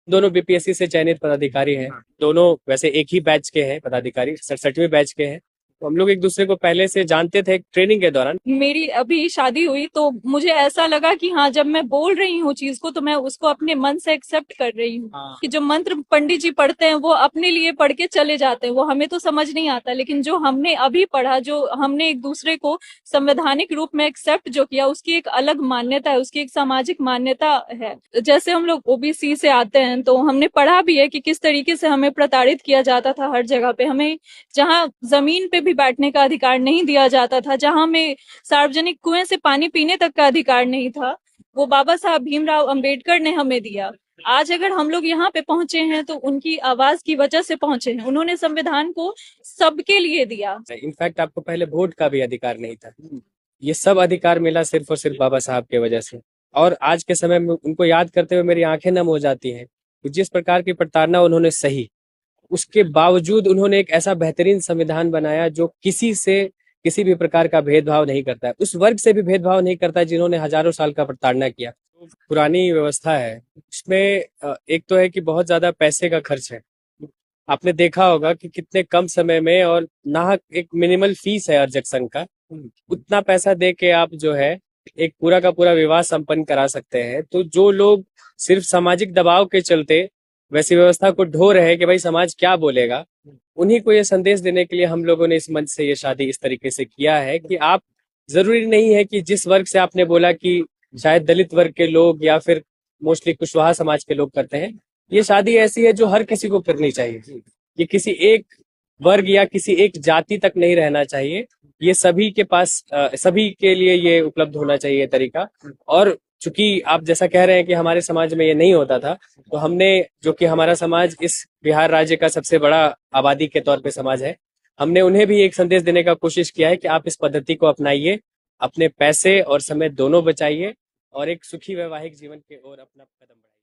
दोनों बीपीएससी से चयनित पदाधिकारी हैं। दोनों वैसे एक ही बैच के हैं पदाधिकारी, 67वें बैच के हैं। तो हम लोग एक दूसरे को पहले से जानते थे ट्रेनिंग के दौरान। मेरी अभी शादी हुई तो मुझे ऐसा लगा कि हाँ, जब मैं बोल रही हूँ चीज को तो मैं उसको अपने मन से एक्सेप्ट कर रही हूँ। कि जो मंत्र पंडित जी पढ़ते हैं वो अपने लिए पढ़ के चले जाते हैं, वो हमें तो समझ नहीं आता, लेकिन जो हमने अभी पढ़ा, जो हमने एक दूसरे को संवैधानिक रूप में एक्सेप्ट जो किया, उसकी एक अलग मान्यता है, उसकी एक सामाजिक मान्यता है। जैसे हम लोग ओबीसी से आते हैं तो हमने पढ़ा भी है कि किस तरीके से हमें प्रताड़ित किया जाता था हर जगह पे। हमें जहाँ जमीन पे भी बैठने का अधिकार नहीं दिया जाता था, जहाँ हमें सार्वजनिक कुएं से पानी पीने तक का अधिकार नहीं था, वो बाबा साहब भीमराव अंबेडकर ने हमें दिया। आज अगर हम लोग यहाँ पे पहुंचे हैं तो उनकी आवाज की वजह से पहुंचे हैं। उन्होंने संविधान को सबके लिए दिया। इनफैक्ट आपको पहले वोट का भी अधिकार नहीं था। ये सब अधिकार मिला सिर्फ और सिर्फ बाबा साहब के वजह से। और आज के समय में उनको याद करते हुए मेरी आंखें नम हो जाती हैं कि जिस प्रकार की प्रताड़ना उन्होंने सही, उसके बावजूद उन्होंने एक ऐसा बेहतरीन संविधान बनाया जो किसी से किसी भी प्रकार का भेदभाव नहीं करता है, उस वर्ग से भी भेदभाव नहीं करता है जिन्होंने हजारों साल का प्रताड़ना किया। पुरानी व्यवस्था है उसमें एक तो है कि बहुत ज्यादा पैसे का खर्च है। आपने देखा होगा कि कितने कम समय में और नाहक एक मिनिमल फीस है अर्जक का, उतना पैसा दे के आप जो है एक पूरा का पूरा विवाह संपन्न करा सकते हैं। तो जो लोग सिर्फ सामाजिक दबाव के चलते वैसी व्यवस्था को ढो रहे हैं कि भाई समाज क्या बोलेगा, उन्हीं को ये संदेश देने के लिए हम लोगों ने इस मंच से ये शादी इस तरीके से किया है कि आप, जरूरी नहीं है कि जिस वर्ग से आपने बोला कि शायद दलित वर्ग के लोग या फिर मोस्टली कुशवाहा समाज के लोग करते हैं, ये शादी ऐसी है जो हर किसी को करनी चाहिए। ये किसी एक वर्ग या किसी एक जाति तक नहीं रहना चाहिए, ये सभी के पास सभी के लिए ये उपलब्ध होना चाहिए तरीका। और चूंकि आप जैसा कह रहे हैं कि हमारे समाज में ये नहीं होता था, तो हमने, जो कि हमारा समाज इस बिहार राज्य का सबसे बड़ा आबादी के तौर पे समाज है, हमने उन्हें भी एक संदेश देने का कोशिश किया है कि आप इस पद्धति को अपनाइए, अपने पैसे और समय दोनों बचाइए और एक सुखी वैवाहिक जीवन की ओर अपना कदम बढ़ाइए।